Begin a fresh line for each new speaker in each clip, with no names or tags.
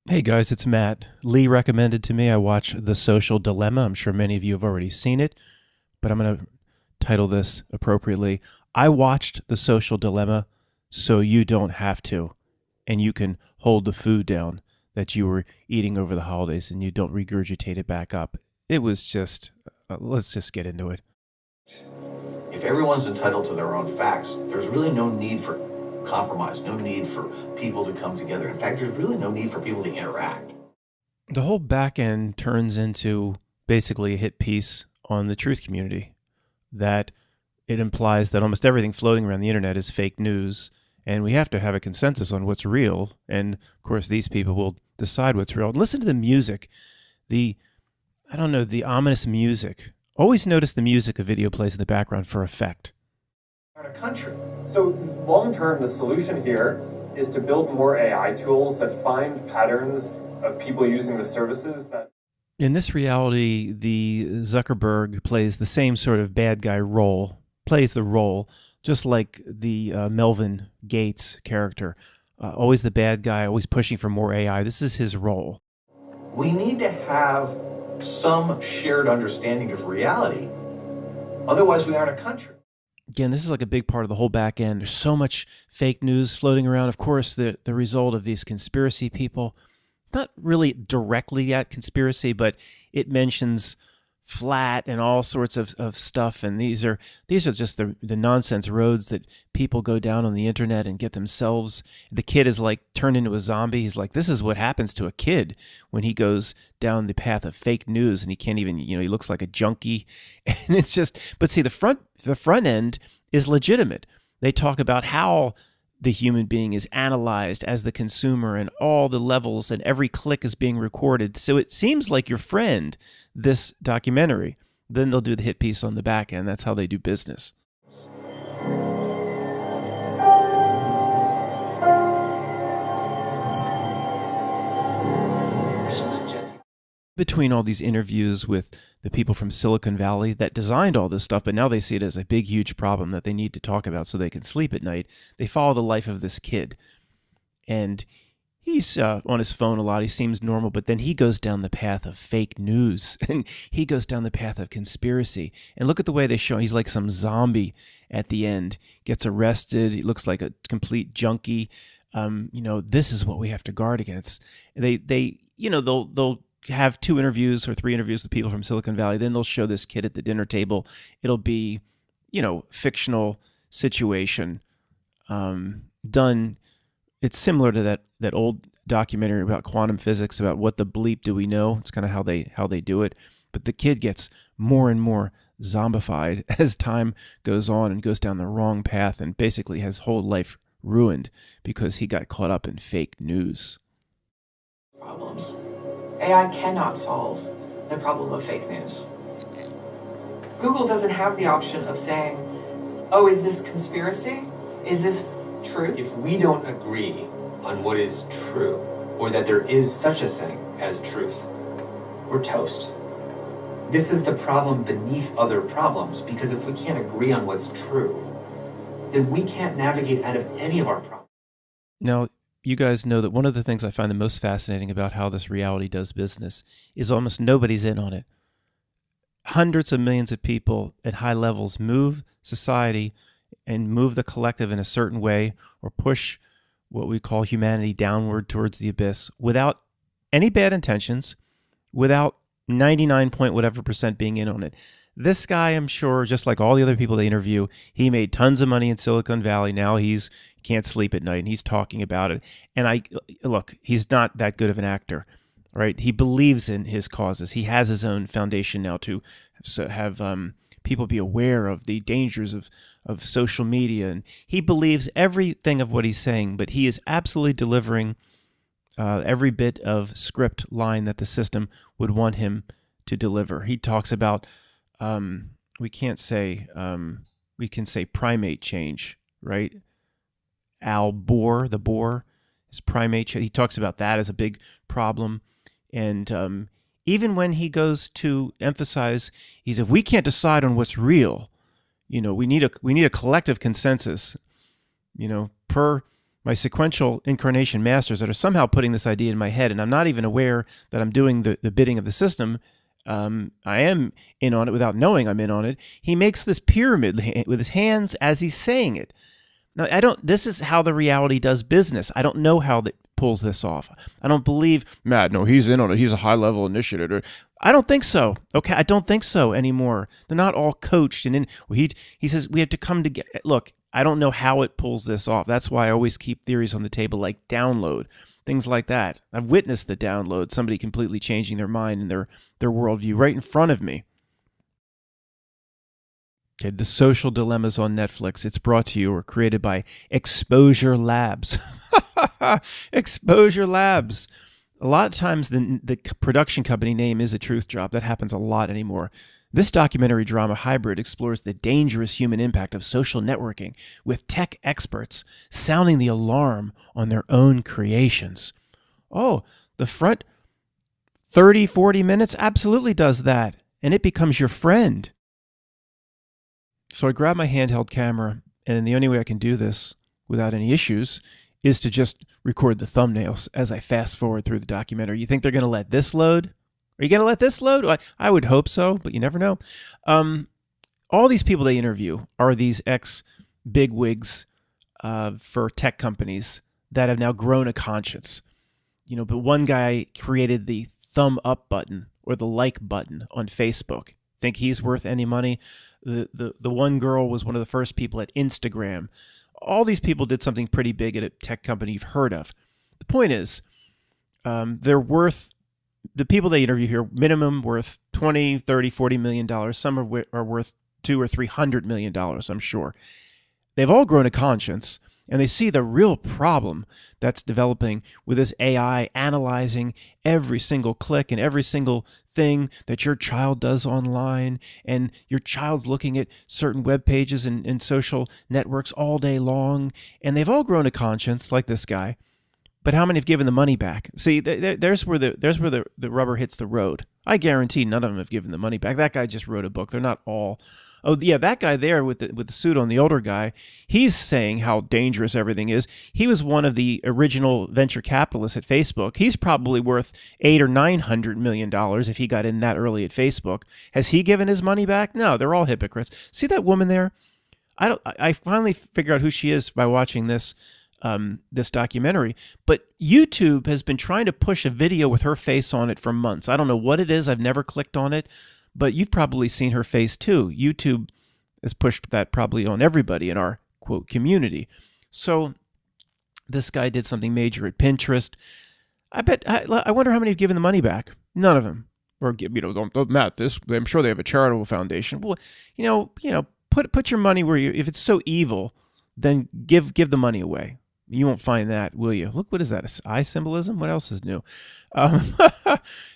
Hey guys, it's Matt. Lee recommended to me I watch The Social Dilemma. I'm sure many of you have already seen it, but I'm going to title this appropriately. I watched The Social Dilemma so you don't have to, and you can hold the food down that you were eating over the holidays and you don't regurgitate it back up. It was just, let's just get into it.
If everyone's entitled to their own facts, there's really no need for compromise, no need for people to come together. In fact, there's really no need for people to interact.
The whole back end turns into basically a hit piece on the truth community that it implies that almost everything floating around the internet is fake news, and we have to have a consensus on what's real. And of course, these people will decide what's real. Listen to the music, the I don't know, the ominous music. Always notice the music a video plays in the background for effect.
In a country. So long term, the solution here is to build more AI tools that find patterns of people using the services that.
In this reality, the Zuckerberg plays the same sort of bad guy role, plays the role, just like the Melvin Gates character. Always the bad guy, always pushing for more AI. This is his role.
We need to have some shared understanding of reality. Otherwise, we aren't a country.
Again, this is like a big part of the whole back end. There's so much fake news floating around. Of course, the result of these conspiracy people, not really directly at conspiracy, but it mentions flat and all sorts of stuff. And these are just the nonsense roads that people go down on the internet and get themselves. The kid is like turned into a zombie. He's like, this is what happens to a kid when he goes down the path of fake news, and he can't even, he looks like a junkie. And it's just, but see, the front end is legitimate. They talk about how the human being is analyzed as the consumer and all the levels and every click is being recorded. So it seems like your friend, this documentary. Then they'll do the hit piece on the back end. That's how they do business. Between all these interviews with the people from Silicon Valley that designed all this stuff, but now they see it as a big, huge problem that they need to talk about so they can sleep at night. They follow the life of this kid. And he's on his phone a lot. He seems normal, but then he goes down the path of fake news and he goes down the path of conspiracy. And look at the way they show him. He's like some zombie at the end, gets arrested. He looks like a complete junkie. This is what we have to guard against. They'll have 2 interviews or 3 interviews with people from Silicon Valley. Then they'll show this kid at the dinner table. It'll be, fictional situation done. It's similar to that old documentary about quantum physics, about what the bleep do we know. It's kind of how they do it. But the kid gets more and more zombified as time goes on and goes down the wrong path and basically has whole life ruined because he got caught up in fake news.
Problems. AI cannot solve the problem of fake news. Google doesn't have the option of saying, oh, is this conspiracy? Is this truth?
If we don't agree on what is true, or that there is such a thing as truth, we're toast. This is the problem beneath other problems, because if we can't agree on what's true, then we can't navigate out of any of our problems.
Now, you guys know that one of the things I find the most fascinating about how this reality does business is almost nobody's in on it. Hundreds of millions of people at high levels move society and move the collective in a certain way, or push what we call humanity downward towards the abyss without any bad intentions, without 99 point whatever percent being in on it. This guy, I'm sure, just like all the other people they interview, he made tons of money in Silicon Valley. Now he's can't sleep at night, and he's talking about it. And look, he's not that good of an actor, right? He believes in his causes. He has his own foundation now to have people be aware of the dangers of social media, and he believes everything of what he's saying. But he is absolutely delivering every bit of script line that the system would want him to deliver. He talks about we can say primate change, right? Al Bohr, the boar, is primate change. He talks about that as a big problem. And even when he goes to emphasize, he said, if we can't decide on what's real, we need a collective consensus, per my sequential incarnation masters that are somehow putting this idea in my head, and I'm not even aware that I'm doing the bidding of the system. I am in on it without knowing I'm in on it. He makes this pyramid with his hands as he's saying it. Now, this is how the reality does business. I don't know how that pulls this off. I don't believe, Matt, no, he's in on it. He's a high-level initiator. I don't think so. Okay, I don't think so anymore. They're not all coached. And he says we have to come together. Look, I don't know how it pulls this off. That's why I always keep theories on the table like download, things like that. I've witnessed the download, somebody completely changing their mind and their worldview right in front of me. Okay, The Social Dilemmas on Netflix. It's brought to you or created by Exposure Labs. Exposure Labs. A lot of times the production company name is a truth drop. That happens a lot anymore. This documentary drama hybrid explores the dangerous human impact of social networking with tech experts sounding the alarm on their own creations. Oh, the front 30, 40 minutes absolutely does that, and it becomes your friend. So I grab my handheld camera, and the only way I can do this without any issues is to just record the thumbnails as I fast forward through the documentary. You think they're going to let this load? Are you going to let this load? I would hope so, but you never know. All these people they interview are these ex-bigwigs for tech companies that have now grown a conscience. But one guy created the thumb up button or the like button on Facebook. Think he's worth any money? The one girl was one of the first people at Instagram. All these people did something pretty big at a tech company you've heard of. The point is, they're worth, the people they interview here, minimum worth $20, $30, $40 million. Some are worth $200 or $300 million, I'm sure. They've all grown a conscience, and they see the real problem that's developing with this AI analyzing every single click and every single thing that your child does online, and your child's looking at certain web pages and social networks all day long, and they've all grown a conscience like this guy. But how many have given the money back? See, there's where the rubber hits the road. I guarantee none of them have given the money back. That guy just wrote a book. They're not all. Oh yeah, that guy there with the suit on, the older guy, he's saying how dangerous everything is. He was one of the original venture capitalists at Facebook. He's probably worth $800 or $900 million if he got in that early at Facebook. Has he given his money back? No, they're all hypocrites. See that woman there? I finally figured out who she is by watching this documentary. But YouTube has been trying to push a video with her face on it for months. I don't know what it is. I've never clicked on it. But you've probably seen her face too. YouTube has pushed that probably on everybody in our, quote, community. So this guy did something major at Pinterest. I wonder how many have given the money back. None of them. Or, don't Matt, this, I'm sure they have a charitable foundation. Well, put your money where if it's so evil, then give the money away. You won't find that, will you? Look, what is that? Eye symbolism? What else is new?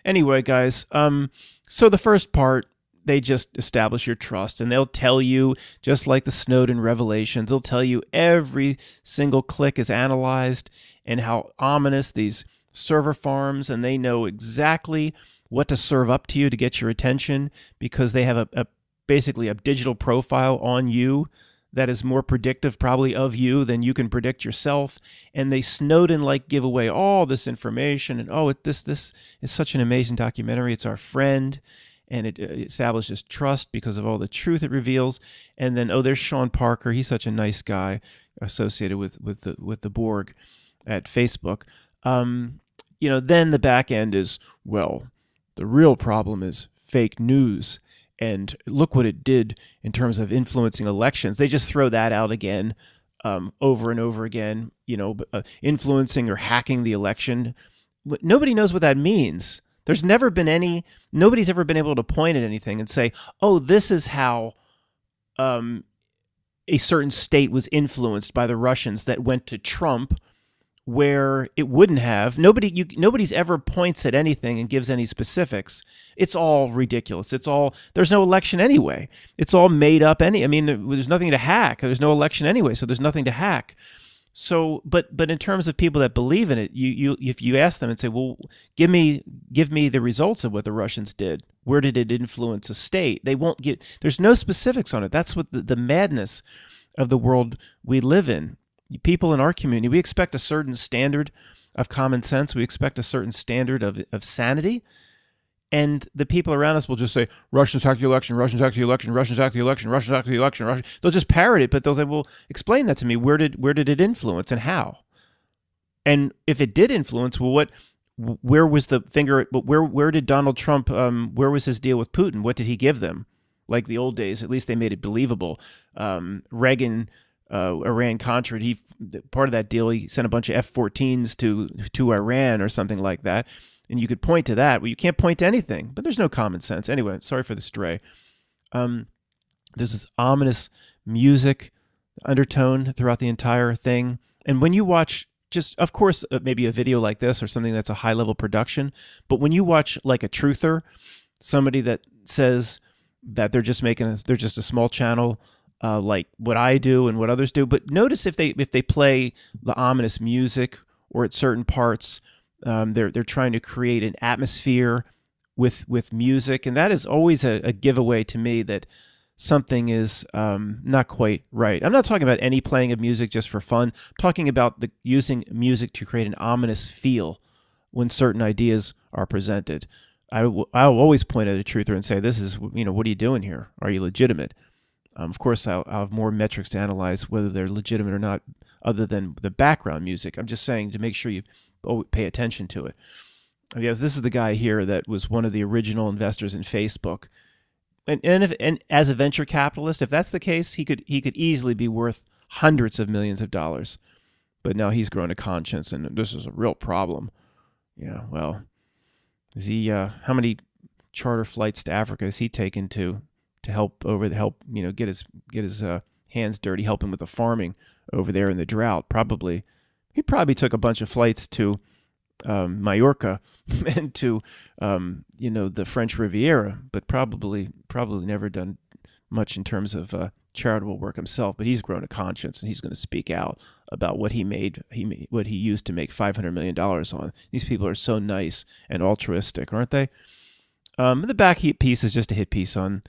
Anyway, guys, so the first part, they just establish your trust, and they'll tell you, just like the Snowden revelations, they'll tell you every single click is analyzed and how ominous these server farms, and they know exactly what to serve up to you to get your attention because they have basically a digital profile on you that is more predictive probably of you than you can predict yourself. And they Snowden give away all this information. And this is such an amazing documentary. It's our friend. And it establishes trust because of all the truth it reveals. And then, there's Sean Parker. He's such a nice guy associated with the Borg at Facebook. Then the back end is, the real problem is fake news. And look what it did in terms of influencing elections. They just throw that out again, over and over again, influencing or hacking the election. Nobody knows what that means. Nobody's ever been able to point at anything and say, this is how a certain state was influenced by the Russians that went to Trump, where it wouldn't have. Nobody's ever points at anything and gives any specifics. It's all ridiculous. There's no election anyway. It's all made up there's nothing to hack. There's no election anyway, so there's nothing to hack. So, but in terms of people that believe in it, if you ask them and say, well, give me the results of what the Russians did. Where did it influence a state? They won't there's no specifics on it. That's what the madness of the world we live in. people in our community, we expect a certain standard of common sense. We expect a certain standard of sanity. And the people around us will just say, Russians hacked the election, Russians hacked the election, Russians hacked the election, Russians hacked the election, Russians. They'll just parrot it, but they'll say, well, explain that to me. Where did it influence and how? And if it did influence, well, where was the finger, where did Donald Trump, where was his deal with Putin? What did he give them? Like the old days, at least they made it believable. Reagan, Iran-Contra, part of that deal, he sent a bunch of F-14s to Iran or something like that. And you could point to that. Well, you can't point to anything, but there's no common sense. Anyway, sorry for the stray. There's this ominous music undertone throughout the entire thing. And when you watch just, of course, maybe a video like this or something that's a high-level production, but when you watch like a truther, somebody that says that they're just a small channel, like what I do and what others do, but notice if they play the ominous music or at certain parts, they're trying to create an atmosphere with music, and that is always a giveaway to me that something is not quite right. I'm not talking about any playing of music just for fun. I'm talking about using music to create an ominous feel when certain ideas are presented. I'll always point at a truther and say, this is, what are you doing here? Are you legitimate? Of course, I'll have more metrics to analyze whether they're legitimate or not other than the background music. I'm just saying to make sure you pay attention to it. Because this is the guy here that was one of the original investors in Facebook. And as a venture capitalist, if that's the case, he could easily be worth hundreds of millions of dollars. But now he's grown a conscience, and this is a real problem. Yeah, well, is he? How many charter flights to Africa has he taken to help get his hands dirty, help him with the farming over there in the drought? Probably, he probably took a bunch of flights to Mallorca and to the French Riviera, but probably never done much in terms of charitable work himself. But he's grown a conscience, and he's going to speak out about what he used to make $500 million on. These people are so nice and altruistic, aren't they? The back piece is just a hit piece on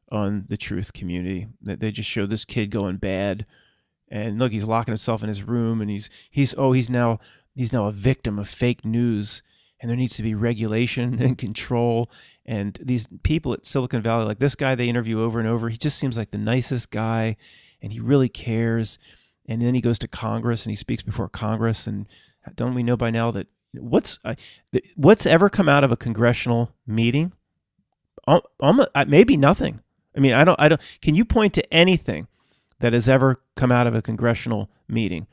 the truth community. They just show this kid going bad, and look, he's locking himself in his room, and he's now a victim of fake news, and there needs to be regulation and control. And these people at Silicon Valley, like this guy they interview over and over, he just seems like the nicest guy, and he really cares. And then he goes to Congress and he speaks before Congress. And don't we know by now that what's ever come out of a congressional meeting? Maybe nothing. I mean, I don't. Can you point to anything that has ever come out of a congressional meeting?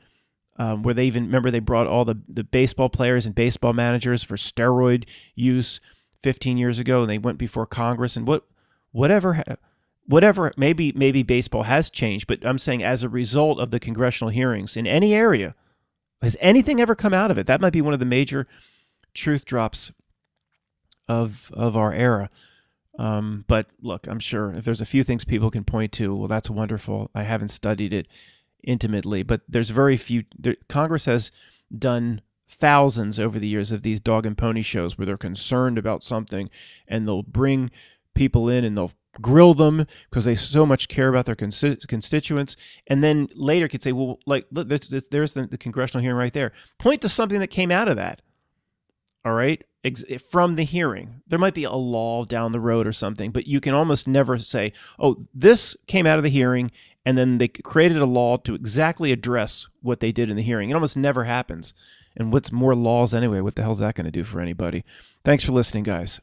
Where they brought all the baseball players and baseball managers for steroid use 15 years ago, and they went before Congress, and whatever, maybe baseball has changed, but I'm saying as a result of the congressional hearings in any area, has anything ever come out of it? That might be one of the major truth drops of our era. But look, I'm sure if there's a few things people can point to, well, that's wonderful. I haven't studied it intimately, but there's very few. Congress has done thousands over the years of these dog and pony shows where they're concerned about something, and they'll bring people in and they'll grill them because they so much care about their constituents, and then later could say, well, like, look, there's the congressional hearing right there. Point to something that came out of that. All right, from the hearing. There might be a law down the road or something, but you can almost never say, oh, this came out of the hearing, and then they created a law to exactly address what they did in the hearing. It almost never happens. And what's more laws anyway? What the hell is that going to do for anybody? Thanks for listening, guys.